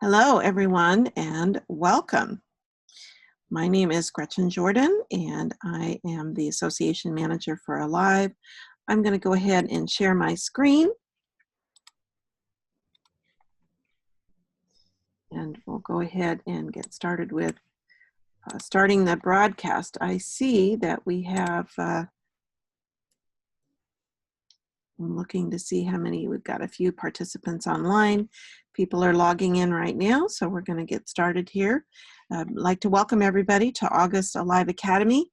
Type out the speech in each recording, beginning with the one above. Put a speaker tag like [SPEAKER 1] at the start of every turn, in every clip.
[SPEAKER 1] Hello, everyone, and welcome. My name is Gretchen Jordan, and I am the Association Manager for Alive. I'm going to go ahead and share my screen, and we'll go ahead and get started with starting the broadcast. I see that we have, I'm looking to see how many, we've got a few participants online. People are logging in right now, so we're going to get started here. I'd like to welcome everybody to August Alive Academy,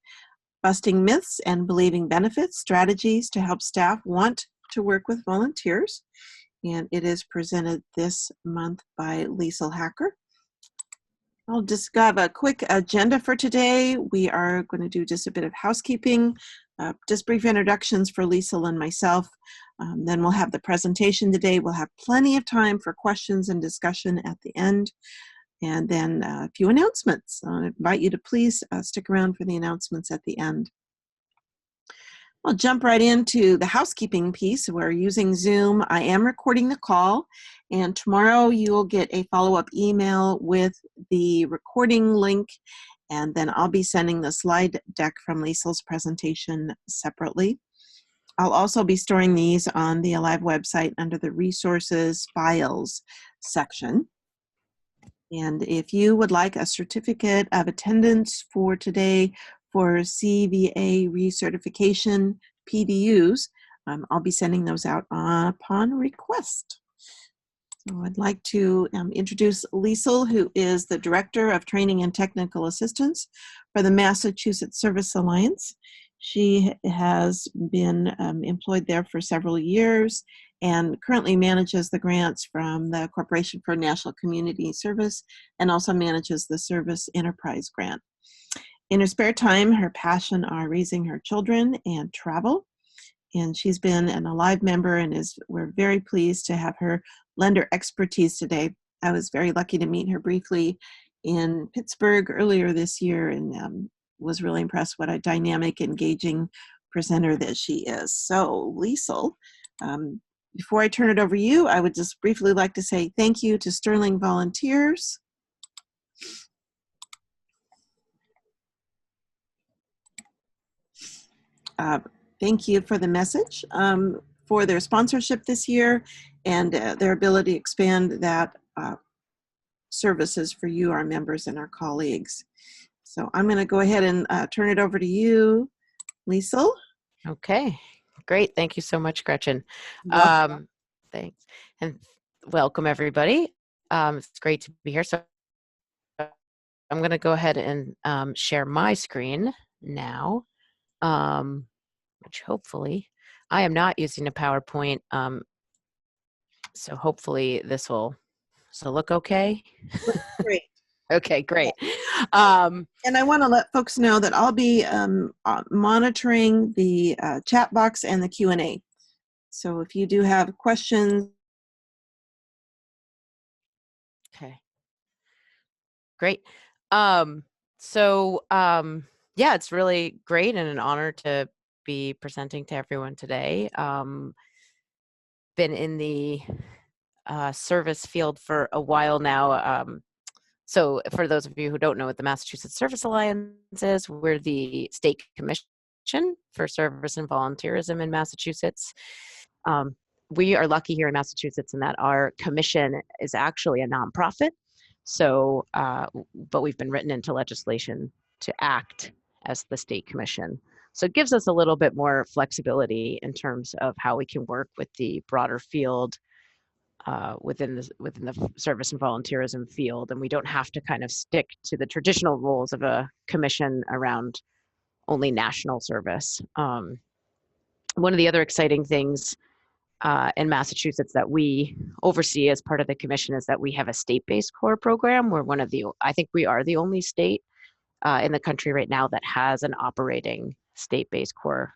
[SPEAKER 1] Busting Myths and Believing Benefits, Strategies to Help Staff Want to Work with Volunteers. And it is presented this month by Liesl Hacker. I'll just have a quick agenda for today. We are going to do just a bit of housekeeping, just brief introductions for Liesl and myself. Then we'll have the presentation today. We'll have plenty of time for questions and discussion at the end. And then a few announcements. I invite you to please stick around for the announcements at the end. I'll jump right into the housekeeping piece. We're using Zoom. I am recording the call, and tomorrow you'll get a follow-up email with the recording link, and then I'll be sending the slide deck from Liesl's presentation separately. I'll also be storing these on the Alive website under the Resources Files section. And if you would like a certificate of attendance for today for CVA recertification PDUs, I'll be sending those out upon request. So I'd like to introduce Liesl, who is the Director of Training and Technical Assistance for the Massachusetts Service Alliance. She has been employed there for several years and currently manages the grants from the Corporation for National Community Service and also manages the Service Enterprise Grant. In her spare time, her passion are raising her children and travel. And she's been an Alive member, and we're very pleased to have her lend her expertise today. I was very lucky to meet her briefly in Pittsburgh earlier this year, and was really impressed what a dynamic, engaging presenter that she is. So, Liesl, before I turn it over to you, I would just briefly like to say thank you to Sterling Volunteers. Thank you for the message, for their sponsorship this year and their ability to expand that services for you, our members, and our colleagues. So I'm going to go ahead and turn it over to you, Liesl.
[SPEAKER 2] Okay, great. Thank you so much, Gretchen. Thanks. And welcome, everybody. It's great to be here. So I'm going to go ahead and share my screen now, which hopefully I am not using a PowerPoint. So hopefully this will look okay.
[SPEAKER 1] Great.
[SPEAKER 2] Okay, great.
[SPEAKER 1] And I want to let folks know that I'll be monitoring the chat box and the Q&A. So if you do have questions.
[SPEAKER 2] Okay. Great. Yeah, it's really great and an honor to be presenting to everyone today. Been in the service field for a while now. So for those of you who don't know what the Massachusetts Service Alliance is, we're the state commission for service and volunteerism in Massachusetts. We are lucky here in Massachusetts in that our commission is actually a nonprofit. So, but we've been written into legislation to act as the state commission. So it gives us a little bit more flexibility in terms of how we can work with the broader field within the service and volunteerism field, and we don't have to kind of stick to the traditional rules of a commission around only national service. One of the other exciting things in Massachusetts that we oversee as part of the commission is that we have a state-based core program. We're I think we are the only state in the country right now that has an operating state-based core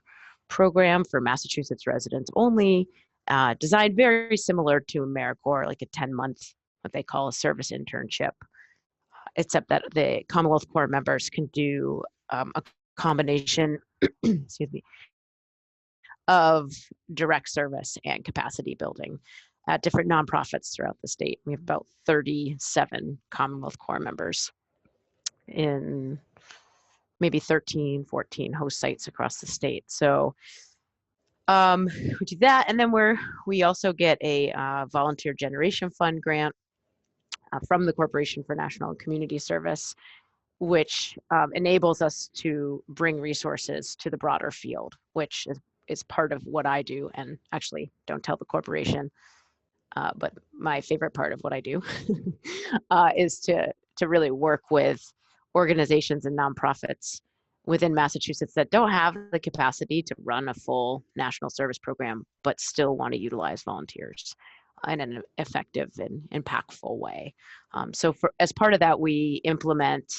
[SPEAKER 2] program for Massachusetts residents only, designed very similar to AmeriCorps, like a 10-month, what they call a service internship, except that the Commonwealth Corps members can do a combination, excuse me, of direct service and capacity building. at different nonprofits throughout the state. We have about 37 Commonwealth Core members in maybe 13, 14 host sites across the state. So we do that, and then we also get a volunteer generation fund grant from the Corporation for National and Community Service, which enables us to bring resources to the broader field, which is part of what I do. And actually, don't tell the corporation, but my favorite part of what I do is to really work with organizations and nonprofits within Massachusetts that don't have the capacity to run a full national service program, but still want to utilize volunteers in an effective and impactful way. So as part of that, we implement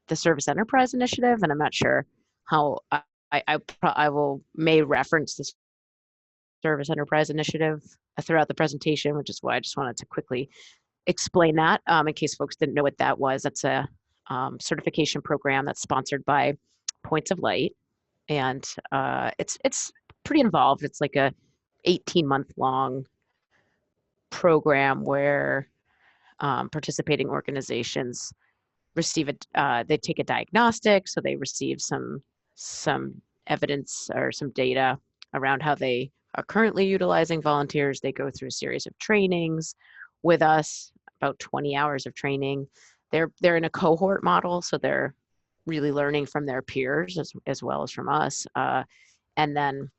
[SPEAKER 2] the Service Enterprise Initiative, and I'm not sure how I may reference the Service Enterprise Initiative throughout the presentation, which is why I just wanted to quickly explain that in case folks didn't know what that was. That's a certification program that's sponsored by Points of Light, and it's pretty involved. It's like a 18-month long program where participating organizations receive they take a diagnostic, so they receive some evidence or some data around how they are currently utilizing volunteers. They go through a series of trainings with us, about 20 hours of training. They're in a cohort model, so they're really learning from their peers as well as from us, and then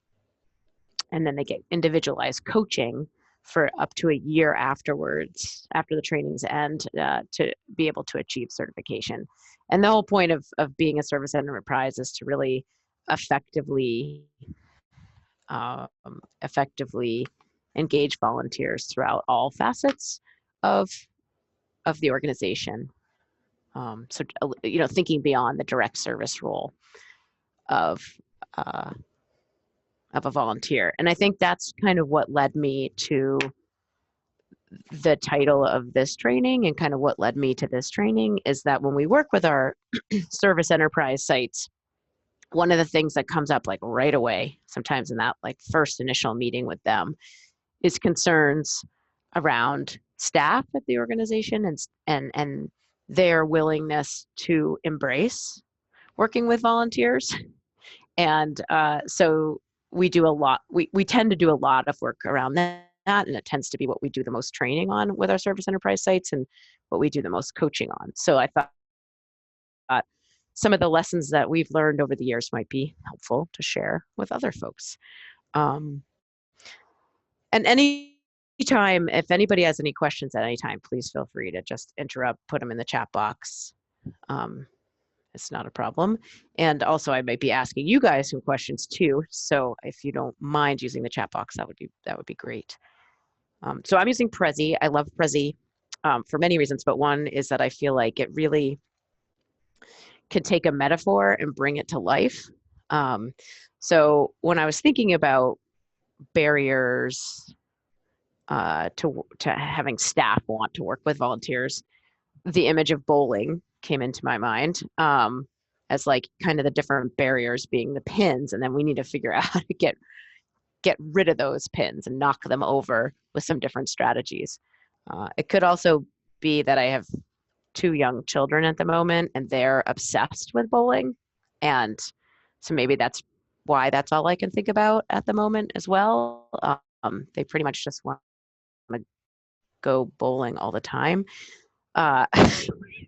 [SPEAKER 2] they get individualized coaching for up to a year afterwards, after the trainings end, to be able to achieve certification. And the whole point of being a service enterprise is to really effectively engage volunteers throughout all facets of the organization. So thinking beyond the direct service role of a volunteer. And I think that's kind of what led me to the title of this training, and kind of what led me to this training is that when we work with our service enterprise sites, one of the things that comes up like right away, sometimes in that like first initial meeting with them, is concerns around staff at the organization and their willingness to embrace working with volunteers. And so we do a lot, we tend to do a lot of work around that, and it tends to be what we do the most training on with our service enterprise sites and what we do the most coaching on. So I thought some of the lessons that we've learned over the years might be helpful to share with other folks. And anytime, if anybody has any questions at any time, please feel free to just interrupt, put them in the chat box. It's not a problem. And also I might be asking you guys some questions too. So if you don't mind using the chat box, that would be great. So I'm using Prezi. I love Prezi for many reasons, but one is that I feel like it really can take a metaphor and bring it to life. So when I was thinking about barriers to having staff want to work with volunteers, the image of bowling came into my mind as like kind of the different barriers being the pins, and then we need to figure out how to get rid of those pins and knock them over with some different strategies. It could also be that I have 2 young children at the moment and they're obsessed with bowling, and so maybe that's why that's all I can think about at the moment as well. They pretty much just want to go bowling all the time,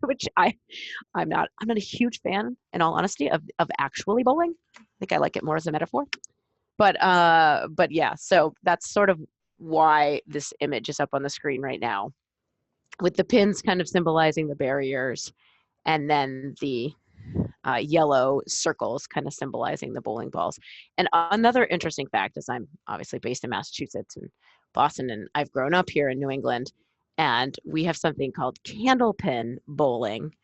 [SPEAKER 2] which I'm not a huge fan, in all honesty, of actually bowling. I think I like it more as a metaphor. But yeah, so that's sort of why this image is up on the screen right now, with the pins kind of symbolizing the barriers, and then the yellow circles kind of symbolizing the bowling balls. And another interesting fact is I'm obviously based in Massachusetts and Boston, and I've grown up here in New England, and we have something called candlepin bowling,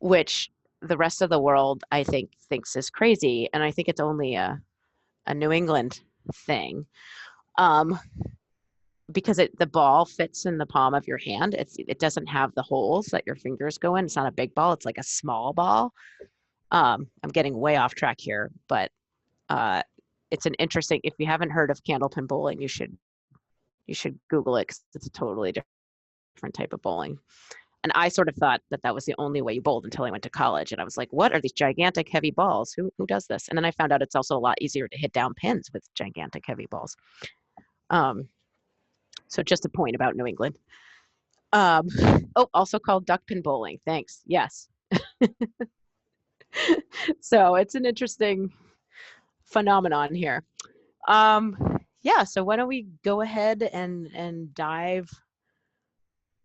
[SPEAKER 2] which the rest of the world, I think, thinks is crazy. And I think it's only a New England thing, because the ball fits in the palm of your hand. It doesn't have the holes that your fingers go in. It's not a big ball. It's like a small ball. I'm getting way off track here, but it's an interesting, if you haven't heard of candlepin bowling, you should You should Google it because it's a totally different type of bowling. And I sort of thought that that was the only way you bowled until I went to college. And I was like, what are these gigantic heavy balls? Who does this? And then I found out it's also a lot easier to hit down pins with gigantic heavy balls. So just a point about New England. Oh, also called duck pin bowling. Thanks. Yes. So it's an interesting phenomenon here. Yeah, so why don't we go ahead and dive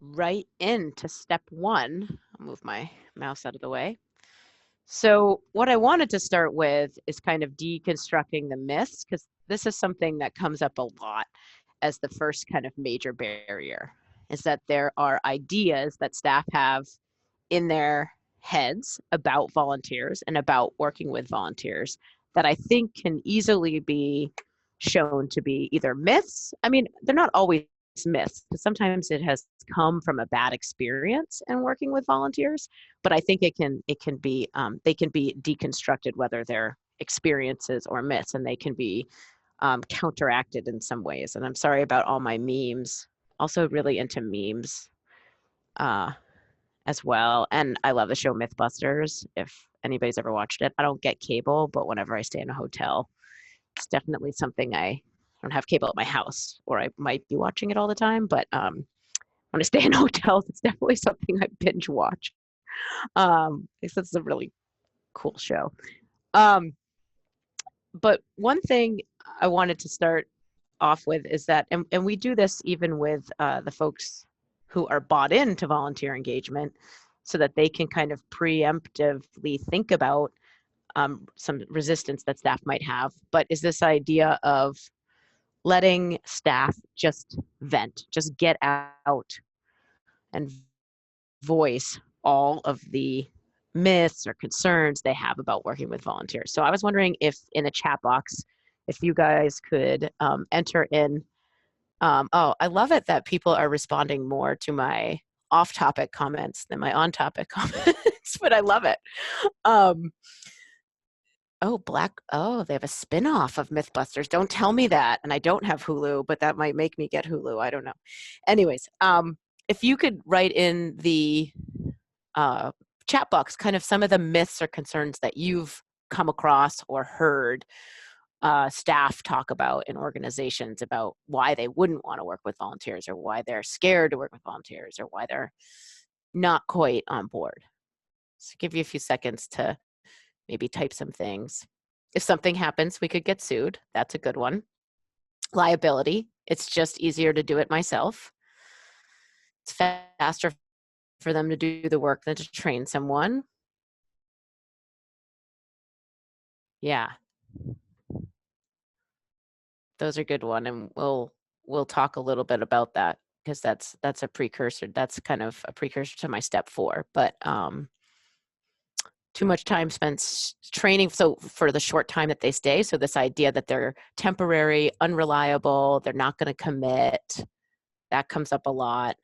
[SPEAKER 2] right into step one. I'll move my mouse out of the way. So what I wanted to start with is kind of deconstructing the myths, because this is something that comes up a lot as the first kind of major barrier, is that there are ideas that staff have in their heads about volunteers and about working with volunteers that I think can easily be shown to be either myths. I mean, they're not always myths, because sometimes it has come from a bad experience in working with volunteers, but I think it can be they can be deconstructed, whether they're experiences or myths, and they can be counteracted in some ways. And I'm sorry about all my memes. Also really into memes as well. And I love the show Mythbusters. If anybody's ever watched it, I don't get cable, but whenever I stay in a hotel, it's definitely something I don't have cable at my house, or I might be watching it all the time. But when I stay in hotels, it's definitely something I binge watch. Because it's a really cool show. But one thing I wanted to start off with is that, and we do this even with the folks who are bought into volunteer engagement, so that they can kind of preemptively think about some resistance that staff might have, but is this idea of letting staff just vent, just get out and voice all of the myths or concerns they have about working with volunteers. So I was wondering if in the chat box, if you guys could enter in. Oh, I love it that people are responding more to my off-topic comments than my on-topic comments, but I love it. Oh, they have a spin-off of Mythbusters. Don't tell me that. And I don't have Hulu, but that might make me get Hulu. I don't know. Anyways, if you could write in the chat box kind of some of the myths or concerns that you've come across or heard staff talk about in organizations about why they wouldn't want to work with volunteers, or why they're scared to work with volunteers, or why they're not quite on board. So give you a few seconds to maybe type some things. If something happens, we could get sued. That's a good one. Liability. It's just easier to do it myself. It's faster for them to do the work than to train someone. Yeah. Those are good one, and we'll talk a little bit about that, because that's a precursor. That's kind of a precursor to my step 4. But too much time spent training, so for the short time that they stay. So this idea that they're temporary, unreliable, they're not going to commit, that comes up a lot.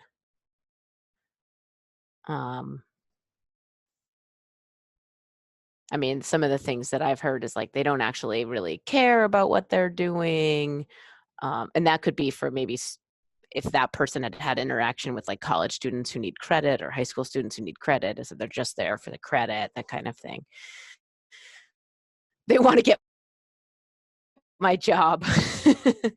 [SPEAKER 2] I mean, some of the things that I've heard is like they don't actually really care about what they're doing. And that could be for maybe if that person had had interaction with like college students who need credit, or high school students who need credit, is that they're just there for the credit, that kind of thing. They want to get my job.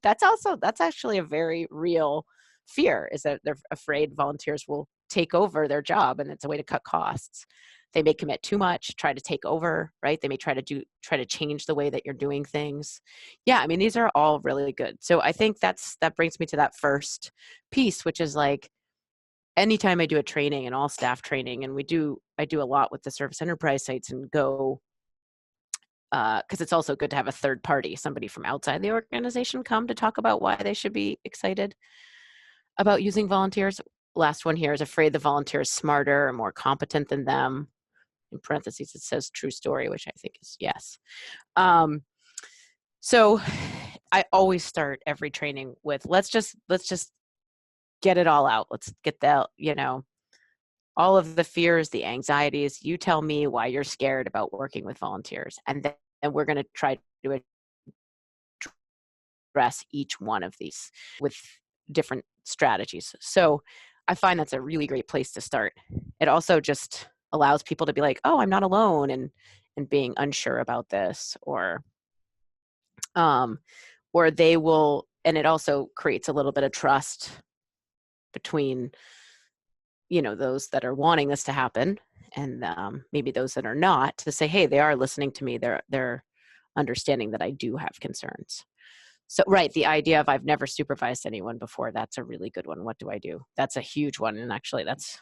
[SPEAKER 2] That's actually a very real fear, is that they're afraid volunteers will take over their job, and it's a way to cut costs. They may commit too much, try to take over, right? They may try to change the way that you're doing things. Yeah, I mean, these are all really good. So I think that brings me to that first piece, which is like, anytime I do a training, and all staff training, and I do a lot with the service enterprise sites and Go, because it's also good to have a third party, somebody from outside the organization, come to talk about why they should be excited about using volunteers. Last one here is afraid the volunteer is smarter or more competent than them. In parentheses, it says true story, which I think is yes. So I always start every training with, let's just get it all out. Let's get that, all of the fears, the anxieties. You tell me why you're scared about working with volunteers, and then we're going to try to address each one of these with different strategies. So I find that's a really great place to start. It also just allows people to be like, oh, I'm not alone, and being unsure about this, um, or they will, and it also creates a little bit of trust between, those that are wanting this to happen, and maybe those that are not, to say, hey, they are listening to me. They're understanding that I do have concerns. So, right, the idea of I've never supervised anyone before, that's a really good one. What do I do? That's a huge one. And actually, that's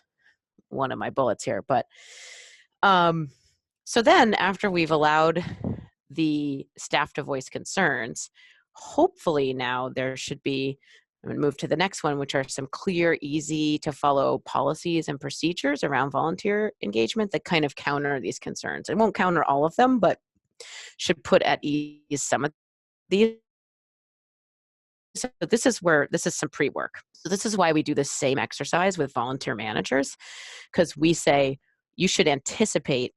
[SPEAKER 2] one of my bullets here. But so then after we've allowed the staff to voice concerns, hopefully now there should be, I'm going to move to the next one, which are some clear, easy to follow policies and procedures around volunteer engagement that kind of counter these concerns. It won't counter all of them, but should put at ease some of these. So this is some pre-work. So this is why we do the same exercise with volunteer managers, because we say you should anticipate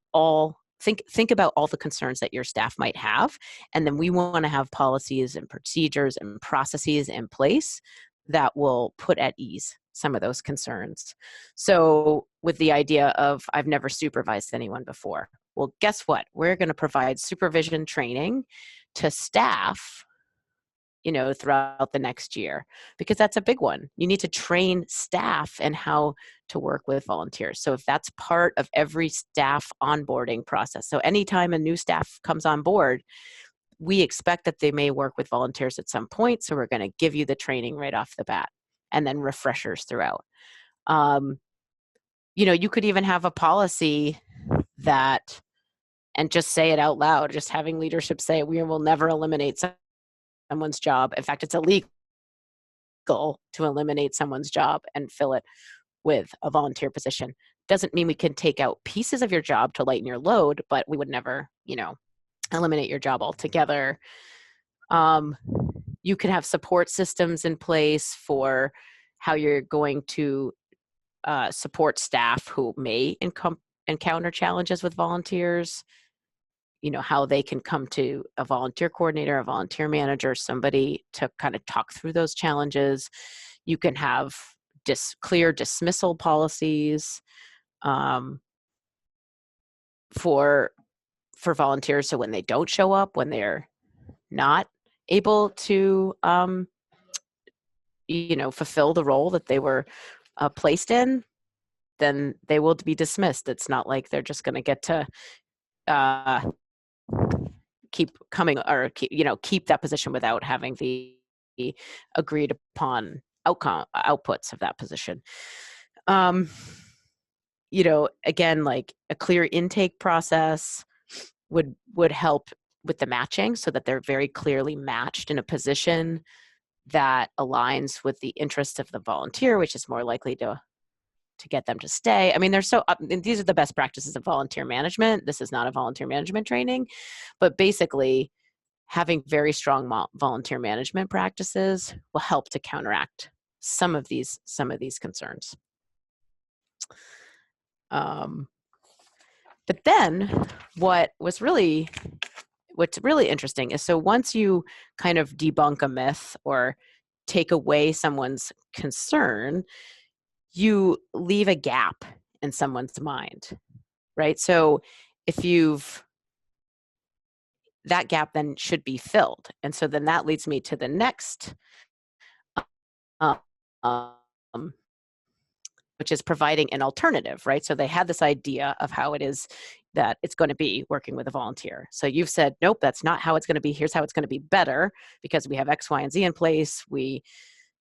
[SPEAKER 2] think about all the concerns that your staff might have, and then we want to have policies and procedures and processes in place that will put at ease some of those concerns. So with the idea of I've never supervised anyone before, well, guess what? We're going to provide supervision training to staff throughout the next year, because that's a big one. You need to train staff and how to work with volunteers. So if that's part of every staff onboarding process, so anytime a new staff comes on board, we expect that they may work with volunteers at some point. So we're going to give you the training right off the bat, and then refreshers throughout. You could even have a policy that, and just say it out loud, just having leadership say, we will never eliminate someone's job. In fact, it's illegal to eliminate someone's job and fill it with a volunteer position. Doesn't mean we can take out pieces of your job to lighten your load, but we would never, eliminate your job altogether. You can have support systems in place for how you're going to support staff who may encounter challenges with volunteers. How they can come to a volunteer coordinator, a volunteer manager, somebody to kind of talk through those challenges. You can have clear dismissal policies for volunteers. So when they don't show up, when they're not able to, fulfill the role that they were placed in, then they will be dismissed. It's not like they're just going to get to keep coming, or keep that position without having the agreed upon outputs of that position. Again, like a clear intake process would help with the matching, so that they're very clearly matched in a position that aligns with the interests of the volunteer, which is more likely to get them to stay. I mean, these are the best practices of volunteer management. This is not a volunteer management training, but basically having very strong volunteer management practices will help to counteract some of these concerns. But then what's really interesting is, so once you kind of debunk a myth or take away someone's concern, you leave a gap in someone's mind, right? So that gap then should be filled. And so then that leads me to the next, which is providing an alternative, right? So they had this idea of how it is that it's going to be working with a volunteer. So you've said, nope, that's not how it's going to be. Here's how it's going to be better, because we have X, Y, and Z in place. We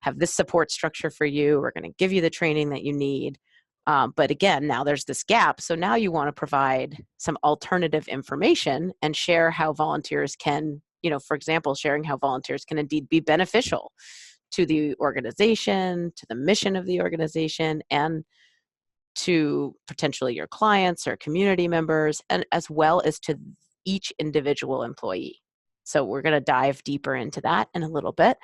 [SPEAKER 2] have this support structure for you. We're going to give you the training that you need. But again, now there's this gap. So now you want to provide some alternative information and share how volunteers can, for example, sharing how volunteers can indeed be beneficial to the organization, to the mission of the organization, and to potentially your clients or community members, and as well as to each individual employee. So we're going to dive deeper into that in a little bit,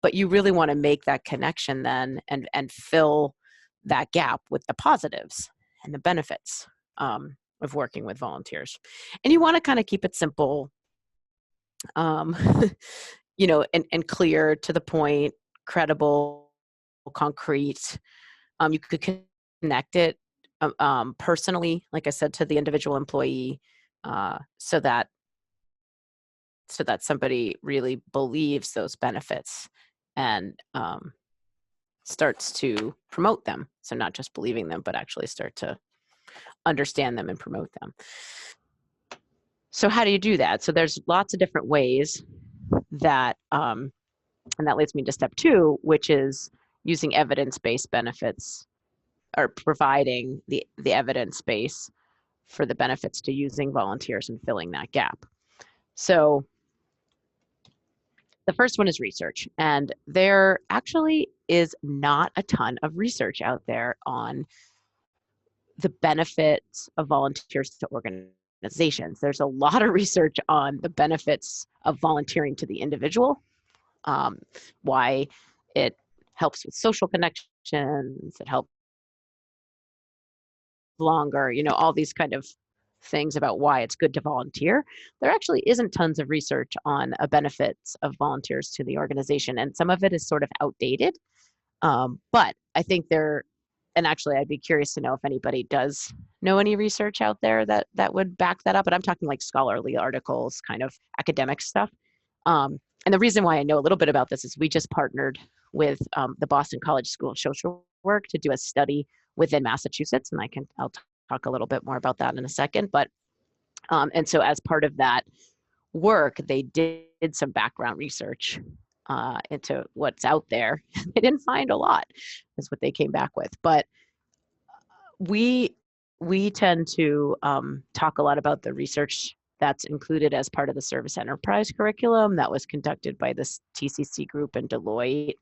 [SPEAKER 2] but you really want to make that connection then and fill that gap with the positives and the benefits of working with volunteers. And you want to kind of keep it simple, and clear, to the point, credible, concrete. You could connect it personally, like I said, to the individual employee, so that somebody really believes those benefits and starts to promote them. So not just believing them, but actually start to understand them and promote them. So how do you do that? So there's lots of different ways that, and that leads me to step 2, which is using evidence-based benefits, or providing the evidence base for the benefits to using volunteers and filling that gap. So the first one is research, and there actually is not a ton of research out there on the benefits of volunteers to organizations. There's a lot of research on the benefits of volunteering to the individual, why it helps with social connections, it helps longer, all these kind of things about why it's good to volunteer. There actually isn't tons of research on benefits of volunteers to the organization, and some of it is sort of outdated. But I think and actually I'd be curious to know if anybody does know any research out there that would back that up. But I'm talking like scholarly articles, kind of academic stuff. And the reason why I know a little bit about this is we just partnered with the Boston College School of Social Work to do a study within Massachusetts, and I'll talk a little bit more about that in a second. But and so as part of that work, they did some background research into what's out there. They didn't find a lot, is what they came back with. But we tend to talk a lot about the research that's included as part of the service enterprise curriculum that was conducted by this TCC group and Deloitte.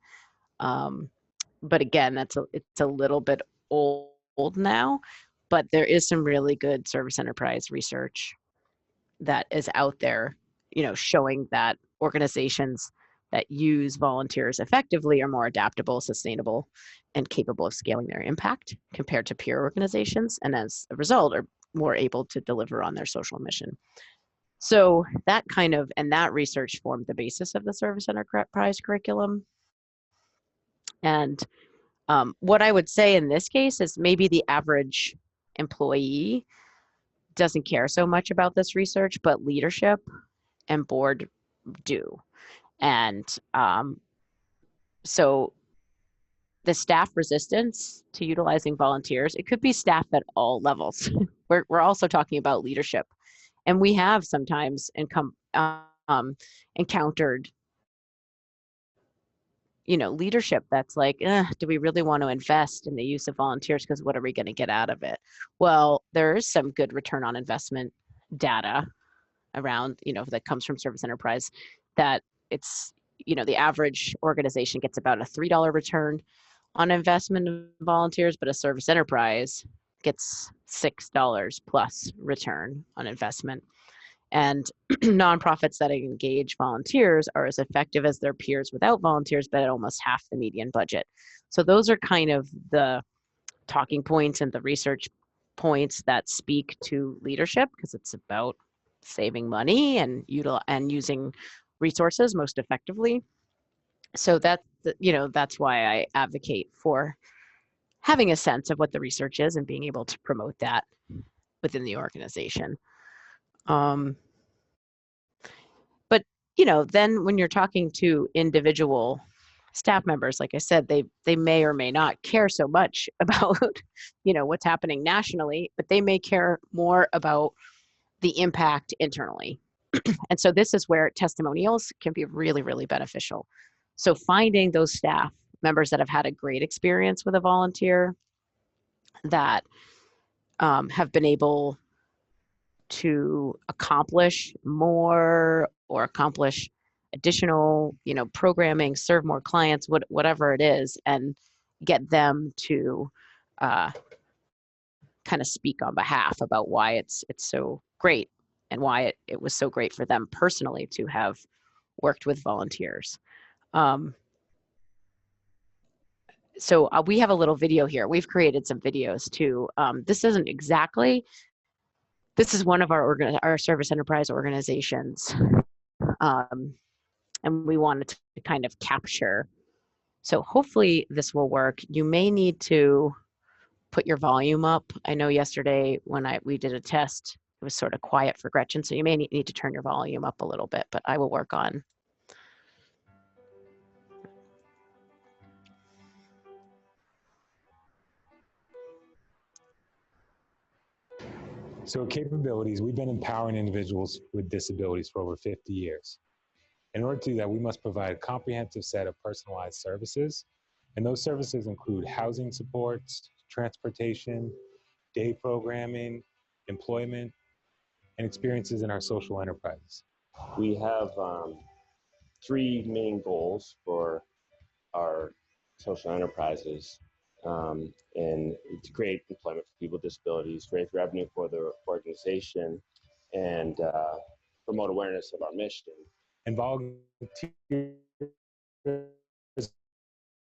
[SPEAKER 2] But again, it's a little bit old now, but there is some really good service enterprise research that is out there, showing that organizations that use volunteers effectively are more adaptable, sustainable, and capable of scaling their impact compared to peer organizations, and as a result are more able to deliver on their social mission. So that research formed the basis of the service enterprise curriculum. And what I would say in this case is maybe the average employee doesn't care so much about this research, but leadership and board do. And so the staff resistance to utilizing volunteers, it could be staff at all levels. We're also talking about leadership. And we have sometimes encountered leadership that's like, do we really want to invest in the use of volunteers? Because what are we going to get out of it? Well, there is some good return on investment data around, that comes from service enterprise, that it's, the average organization gets about a $3 return on investment in volunteers, but a service enterprise gets $6 plus return on investment. And nonprofits that engage volunteers are as effective as their peers without volunteers, but at almost half the median budget. So those are kind of the talking points and the research points that speak to leadership, because it's about saving money and using resources most effectively. So that's why I advocate for having a sense of what the research is and being able to promote that within the organization. But then when you're talking to individual staff members, like I said, they may or may not care so much about what's happening nationally, but they may care more about the impact internally. And so this is where testimonials can be really, really beneficial. So finding those staff members that have had a great experience with a volunteer, that have been able to accomplish more or accomplish additional, programming, serve more clients, whatever it is, and get them to kind of speak on behalf about why it's so great and why it was so great for them personally to have worked with volunteers. So we have a little video here. We've created some videos too. This is one of our service enterprise organizations. And we wanted to kind of capture So hopefully this will work. You may need to put your volume up. I know yesterday when we did a test, it was sort of quiet for Gretchen, so you may need to turn your volume up a little bit, but I will work on.
[SPEAKER 3] So capabilities, we've been empowering individuals with disabilities for over 50 years. In order to do that, we must provide a comprehensive set of personalized services. And those services include housing supports, transportation, day programming, employment, and experiences in our social enterprises.
[SPEAKER 4] We have three main goals for our social enterprises, and to create employment for people with disabilities, raise revenue for the organization, and promote awareness of our mission.
[SPEAKER 3] And volunteers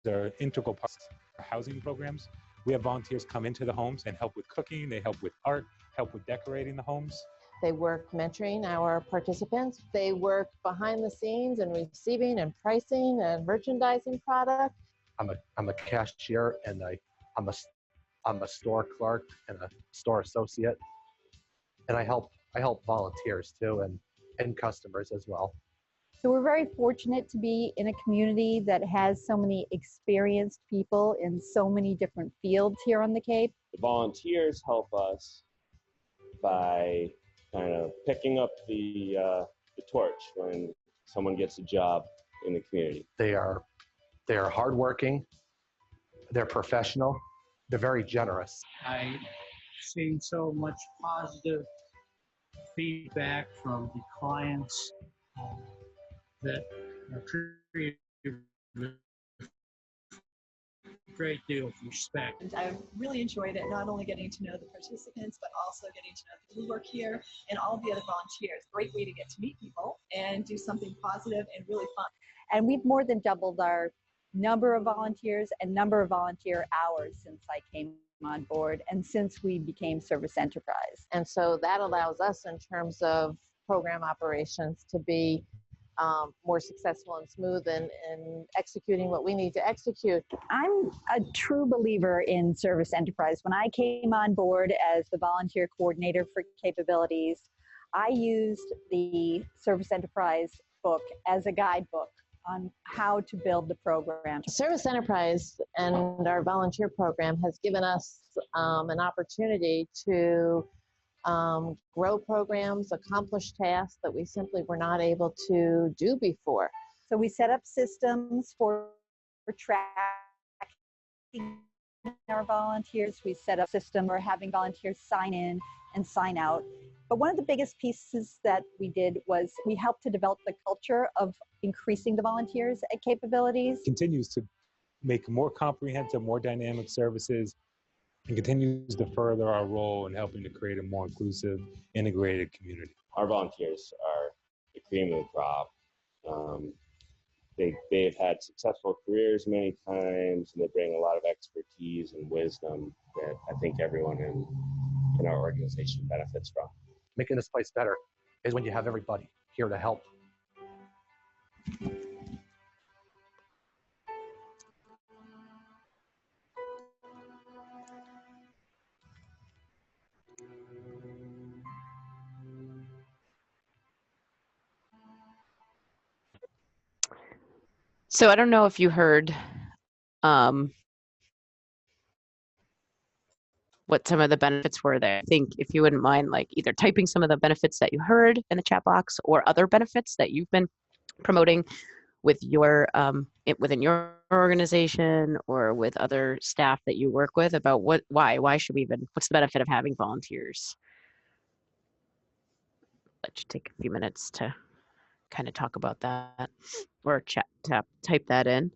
[SPEAKER 3] are integral parts of our housing programs. We have volunteers come into the homes and help with cooking, they help with art, help with decorating the homes.
[SPEAKER 5] They work mentoring our participants. They work behind the scenes and receiving and pricing and merchandising product.
[SPEAKER 6] I'm a cashier and I'm a store clerk and a store associate, and I help volunteers too and customers as well.
[SPEAKER 7] So we're very fortunate to be in a community that has so many experienced people in so many different fields here on the Cape.
[SPEAKER 4] The volunteers help us by kind of picking up the torch when someone gets a job in the community.
[SPEAKER 6] They are hardworking, they're professional, they're very generous.
[SPEAKER 8] I've seen so much positive feedback from the clients that are treated with a great deal of respect.
[SPEAKER 9] And I really enjoyed it, not only getting to know the participants, but also getting to know the people who work here and all the other volunteers. Great way to get to meet people and do something positive and really fun.
[SPEAKER 7] And we've more than doubled our number of volunteers and number of volunteer hours since I came on board and since we became Service Enterprise.
[SPEAKER 5] And so that allows us in terms of program operations to be more successful and smooth in executing what we need to execute.
[SPEAKER 7] I'm a true believer in Service Enterprise. When I came on board as the volunteer coordinator for capabilities, I used the Service Enterprise book as a guidebook on how to build the program.
[SPEAKER 5] Service Enterprise and our volunteer program has given us an opportunity to grow programs, accomplish tasks that we simply were not able to do before.
[SPEAKER 7] So we set up systems for tracking our volunteers. We set up a system for having volunteers sign in and sign out. But one of the biggest pieces that we did was we helped to develop the culture of increasing the volunteers at capabilities.
[SPEAKER 3] Continues to make more comprehensive, more dynamic services, and continues to further our role in helping to create a more inclusive, integrated community.
[SPEAKER 4] Our volunteers are the cream of the crop. They've had successful careers many times, and they bring a lot of expertise and wisdom that I think everyone in our organization benefits from.
[SPEAKER 6] Making this place better is when you have everybody here to help.
[SPEAKER 2] So I don't know if you heard what some of the benefits were there. I think if you wouldn't mind like either typing some of the benefits that you heard in the chat box or other benefits that you've been promoting with your within your organization or with other staff that you work with about why should we even, what's the benefit of having volunteers? Let you take a few minutes to kind of talk about that or type that in.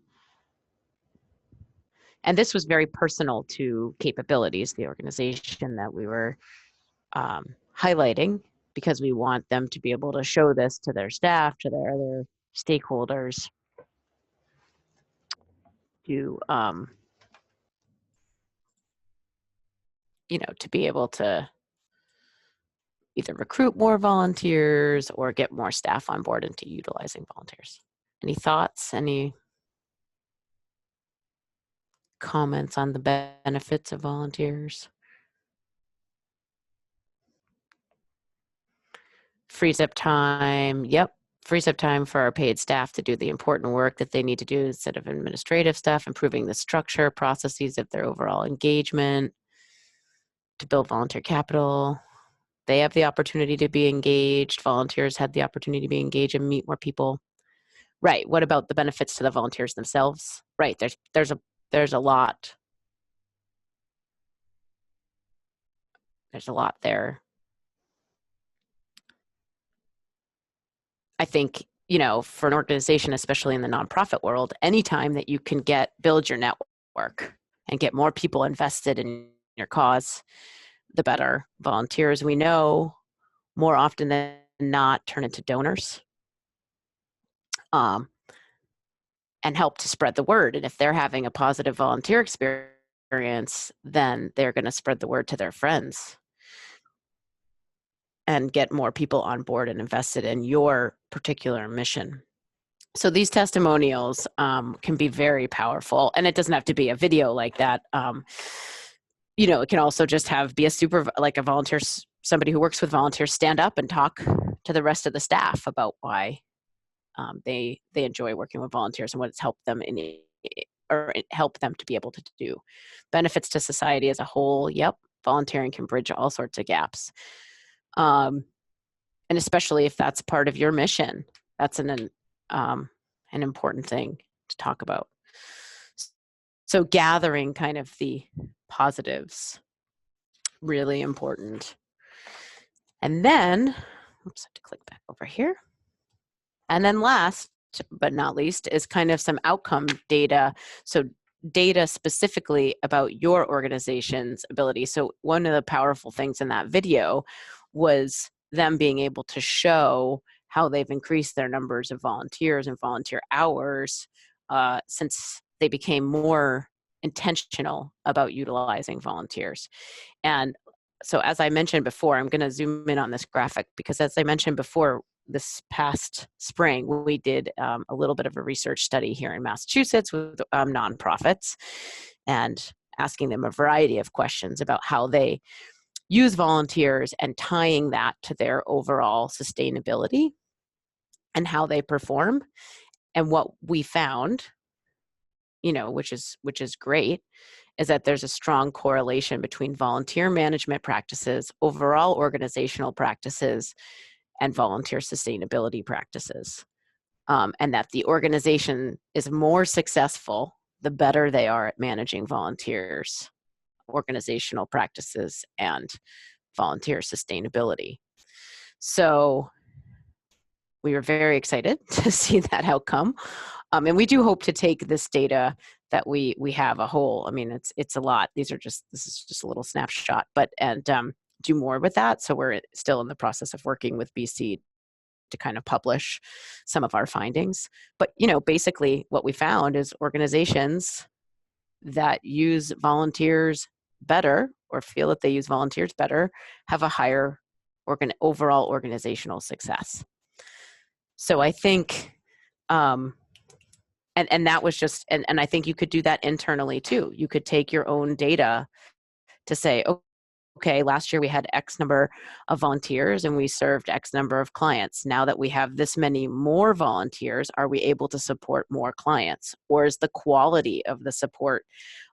[SPEAKER 2] And this was very personal to Capabilities, the organization that we were highlighting, because we want them to be able to show this to their staff, to their other stakeholders, to to be able to either recruit more volunteers or get more staff on board into utilizing volunteers. Any thoughts? Any? comments on the benefits of volunteers? Frees up time. Yep. Frees up time for our paid staff to do the important work that they need to do instead of administrative stuff, improving the structure, processes of their overall engagement, to build volunteer capital. They have the opportunity to be engaged. Volunteers had the opportunity to be engaged and meet more people. Right. What about the benefits to the volunteers themselves? Right. There's a lot. There's a lot there. I think, for an organization, especially in the nonprofit world, anytime that you can build your network and get more people invested in your cause, the better. Volunteers, we know, more often than not turn into donors and help to spread the word. And if they're having a positive volunteer experience, then they're going to spread the word to their friends and get more people on board and invested in your particular mission. So these testimonials can be very powerful, and it doesn't have to be a video like that. It can also just be a volunteer, somebody who works with volunteers, stand up and talk to the rest of the staff about why they enjoy working with volunteers and what it's helped them help them to be able to do. Benefits to society as a whole. Yep, volunteering can bridge all sorts of gaps. And especially if that's part of your mission, that's an important thing to talk about. So gathering kind of the positives, really important. And then, oops, I have to click back over here. And then last but not least is kind of some outcome data. So data specifically about your organization's ability. So one of the powerful things in that video was them being able to show how they've increased their numbers of volunteers and volunteer hours since they became more intentional about utilizing volunteers. And so as I mentioned before, I'm going to zoom in on this graphic because as I mentioned before, this past spring, we did a little bit of a research study here in Massachusetts with nonprofits and asking them a variety of questions about how they use volunteers and tying that to their overall sustainability and how they perform. And what we found, which is great, is that there's a strong correlation between volunteer management practices, overall organizational practices, and volunteer sustainability practices. And that the organization is more successful the better they are at managing volunteers, organizational practices, and volunteer sustainability. So we were very excited to see that outcome. And we do hope to take this data that we have a whole. I mean, it's a lot. This is just a little snapshot, and do more with that. So we're still in the process of working with BC to kind of publish some of our findings. But, basically what we found is organizations that use volunteers better or feel that they use volunteers better have a higher overall organizational success. So I think, and that was just, and I think you could do that internally too. You could take your own data to say, okay, last year we had X number of volunteers and we served X number of clients. Now that we have this many more volunteers, are we able to support more clients? Or is the quality of the support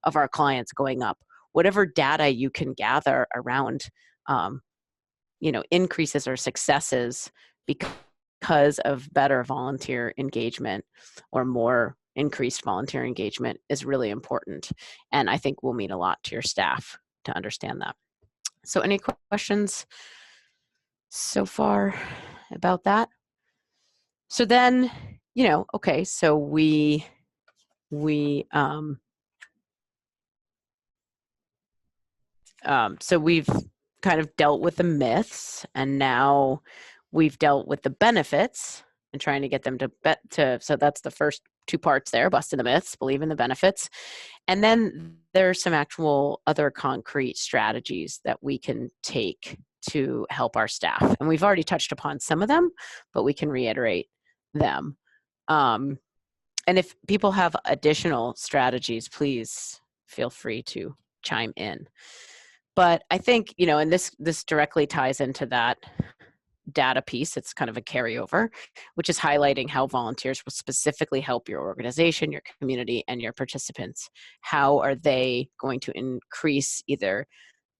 [SPEAKER 2] of our clients going up? Whatever data you can gather around, increases or successes because of better volunteer engagement or more increased volunteer engagement is really important. And I think will mean a lot to your staff to understand that. So any questions so far about that? So then, okay, so we've kind of dealt with the myths, and now we've dealt with the benefits and trying to get them so that's the first two parts there, busting the myths, believe in the benefits. And then there's some actual other concrete strategies that we can take to help our staff. And we've already touched upon some of them, but we can reiterate them. And if people have additional strategies, please feel free to chime in. But I think, and this directly ties into that data piece. It's kind of a carryover, which is highlighting how volunteers will specifically help your organization, your community, and your participants. How are they going to increase either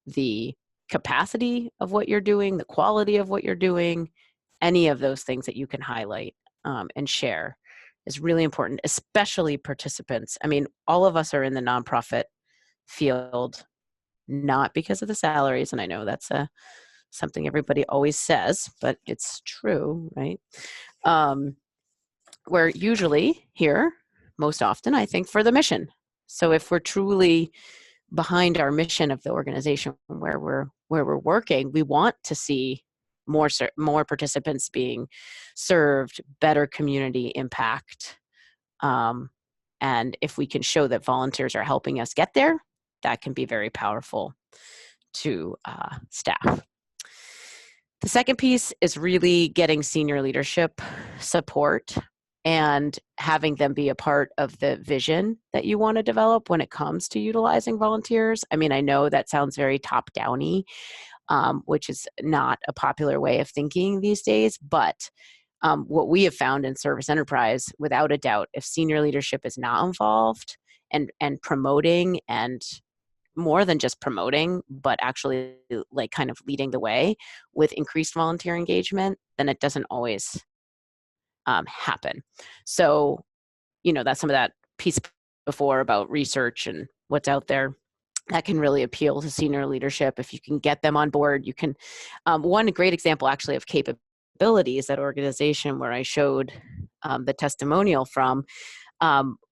[SPEAKER 2] the capacity of what you're doing, the quality of what you're doing, any of those things that you can highlight and share is really important, especially participants. I mean, all of us are in the nonprofit field, not because of the salaries, and I know that's something everybody always says, but it's true, right? We're usually here, most often, I think, for the mission. So if we're truly behind our mission of the organization where we're working, we want to see more participants being served, better community impact. And if we can show that volunteers are helping us get there, that can be very powerful to staff. The second piece is really getting senior leadership support and having them be a part of the vision that you want to develop when it comes to utilizing volunteers. I mean, I know that sounds very top-downy, which is not a popular way of thinking these days, but what we have found in Service Enterprise, without a doubt, if senior leadership is not involved and promoting, and more than just promoting, but actually like kind of leading the way with increased volunteer engagement, then it doesn't always happen. So, that's some of that piece before about research and what's out there that can really appeal to senior leadership. If you can get them on board, you can. One great example actually of capabilities, that organization where I showed the testimonial from.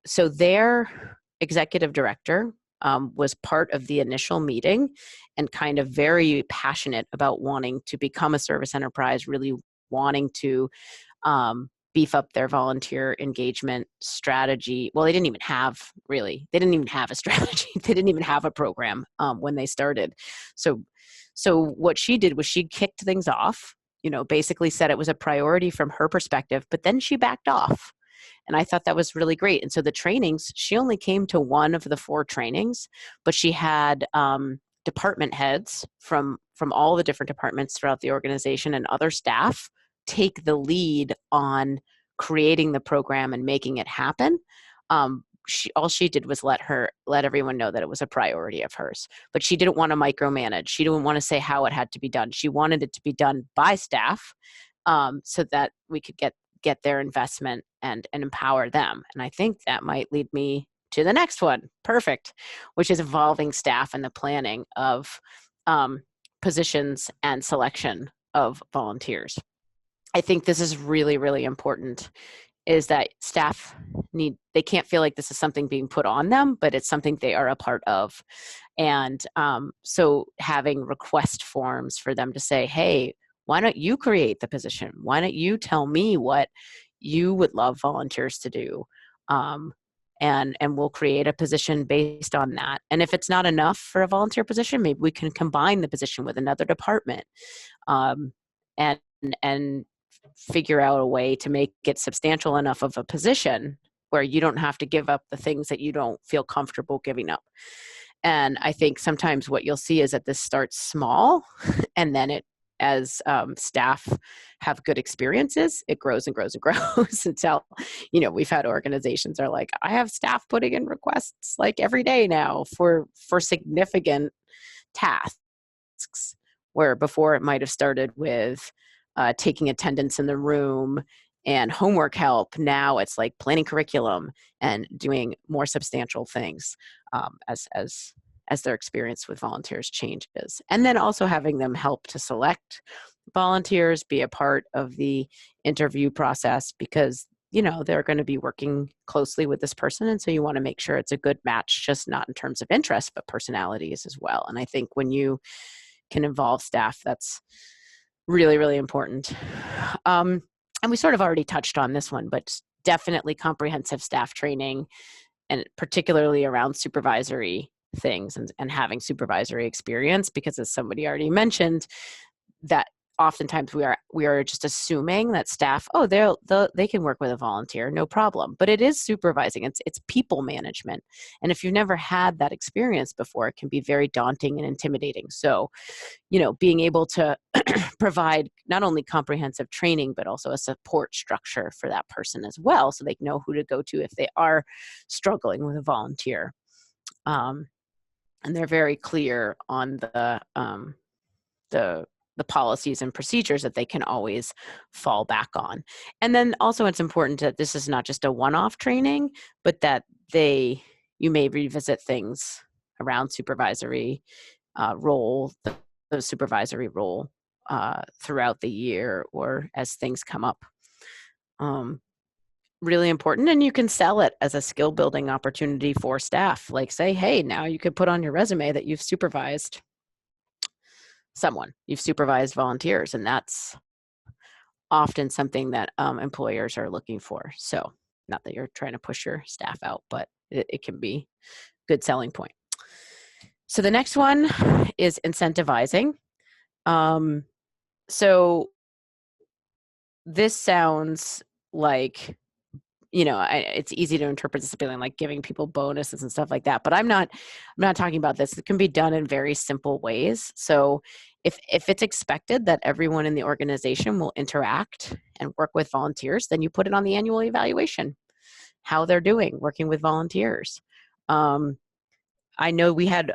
[SPEAKER 2] So their executive director was part of the initial meeting and kind of very passionate about wanting to become a service enterprise, really wanting to beef up their volunteer engagement strategy. Well, they didn't even have a strategy. They didn't even have a program when they started. So what she did was she kicked things off, basically said it was a priority from her perspective, but then she backed off. And I thought that was really great. And so the trainings, she only came to one of the 4 trainings, but she had department heads from all the different departments throughout the organization and other staff take the lead on creating the program and making it happen. All she did was let everyone know that it was a priority of hers, but she didn't want to micromanage. She didn't want to say how it had to be done. She wanted it to be done by staff so that we could get their investment and empower them. And I think that might lead me to the next one. Perfect. Which is involving staff in the planning of positions and selection of volunteers. I think this is really, really important, is that staff they can't feel like this is something being put on them, but it's something they are a part of. And so having request forms for them to say, hey, why don't you create the position? Why don't you tell me what you would love volunteers to do? And we'll create a position based on that. And if it's not enough for a volunteer position, maybe we can combine the position with another department and figure out a way to make it substantial enough of a position where you don't have to give up the things that you don't feel comfortable giving up. And I think sometimes what you'll see is that this starts small, and then as staff have good experiences, it grows and grows and grows until, we've had organizations are like, I have staff putting in requests like every day now for significant tasks, where before it might have started with taking attendance in the room and homework help. Now it's like planning curriculum and doing more substantial things as their experience with volunteers changes. And then also having them help to select volunteers, be a part of the interview process, because, they're going to be working closely with this person. And so you want to make sure it's a good match, just not in terms of interest, but personalities as well. And I think when you can involve staff, that's really, really important. And we sort of already touched on this one, but definitely comprehensive staff training, and particularly around supervisory things and having supervisory experience, because as somebody already mentioned, that oftentimes we are just assuming that staff, oh, they can work with a volunteer, no problem. But it is supervising. It's people management, and if you've never had that experience before, it can be very daunting and intimidating. So, being able to provide not only comprehensive training but also a support structure for that person as well, so they know who to go to if they are struggling with a volunteer. And they're very clear on the policies and procedures that they can always fall back on. And then also it's important that this is not just a one-off training, but that you may revisit things around supervisory role, the supervisory role throughout the year or as things come up. Really important, and you can sell it as a skill building opportunity for staff. Like say, hey, now you could put on your resume that you've supervised you've supervised volunteers, and that's often something that employers are looking for. So not that you're trying to push your staff out, but it can be a good selling point. So the next one is incentivizing. So this sounds like, it's easy to interpret this as being like giving people bonuses and stuff like that, but I'm not talking about this. It can be done in very simple ways. So if it's expected that everyone in the organization will interact and work with volunteers, then you put it on the annual evaluation, how they're doing working with volunteers. I know we had,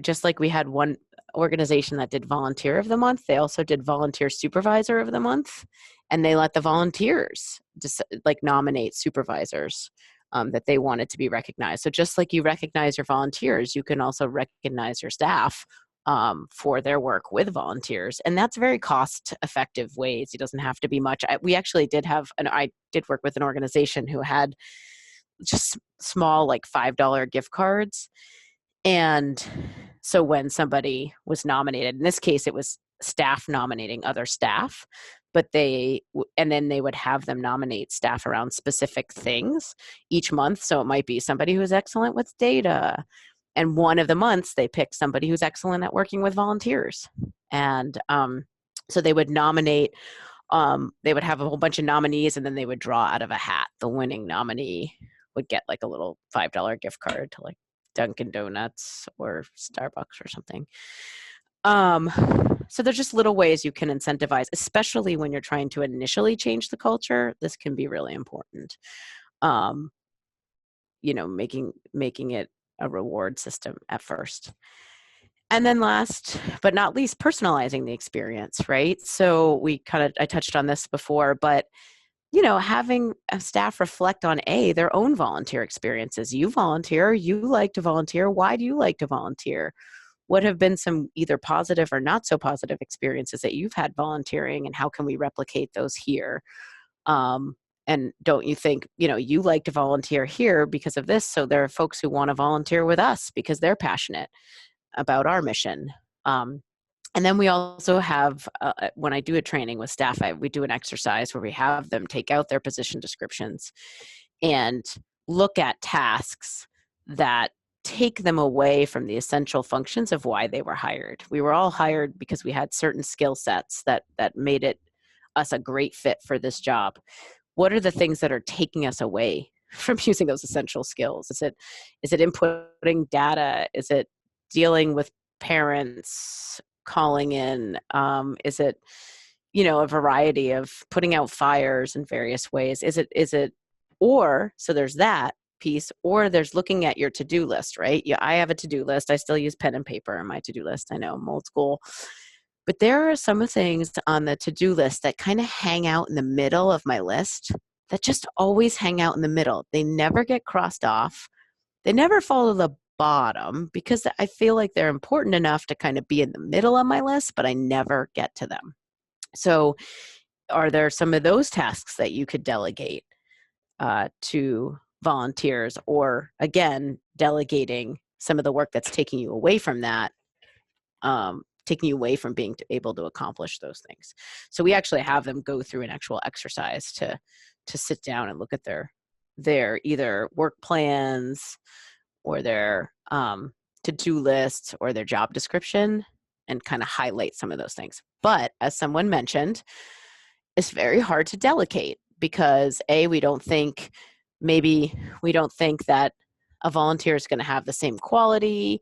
[SPEAKER 2] just like we had one organization that did volunteer of the month, they also did volunteer supervisor of the month, and they let the volunteers just nominate supervisors that they wanted to be recognized. So just like you recognize your volunteers, you can also recognize your staff for their work with volunteers, and that's very cost-effective ways. It doesn't have to be much. I did work with an organization who had just small, like $5 gift cards. And so when somebody was nominated, in this case, it was staff nominating other staff, but then they would have them nominate staff around specific things each month. So it might be somebody who's excellent with data. And one of the months they pick somebody who's excellent at working with volunteers. And so they would nominate, they would have a whole bunch of nominees, and then they would draw out of a hat. The winning nominee would get like a little $5 gift card to like Dunkin' Donuts or Starbucks or something. So there's just little ways you can incentivize, especially when you're trying to initially change the culture. This can be really important. Making it a reward system at first. And then last but not least, personalizing the experience, right? So I touched on this before, but having a staff reflect on their own volunteer experiences. You volunteer, you like to volunteer. Why do you like to volunteer? What have been some either positive or not so positive experiences that you've had volunteering, and how can we replicate those here? And don't you think, you like to volunteer here because of this, so there are folks who want to volunteer with us because they're passionate about our mission. And then we also have, when I do a training with staff, we do an exercise where we have them take out their position descriptions and look at tasks that take them away from the essential functions of why they were hired. We were all hired because we had certain skill sets that made us a great fit for this job. What are the things that are taking us away from using those essential skills? Is it inputting data? Is it dealing with parents calling in? Is it, a variety of putting out fires in various ways? Is it, or, so there's that piece, or there's looking at your to-do list, right? Yeah, I have a to-do list. I still use pen and paper in my to-do list. I know I'm old school, but there are some things on the to-do list that kind of hang out in the middle of my list that just always hang out in the middle. They never get crossed off. They never fall to the bottom because I feel like they're important enough to kind of be in the middle of my list, but I never get to them. So are there some of those tasks that you could delegate to volunteers, or again, delegating some of the work that's taking you away from that, taking you away from being able to accomplish those things? So we actually have them go through an actual exercise to sit down and look at their either work plans or their to-do lists or their job description, and kind of highlight some of those things. But as someone mentioned, it's very hard to delegate because we don't think that a volunteer is going to have the same quality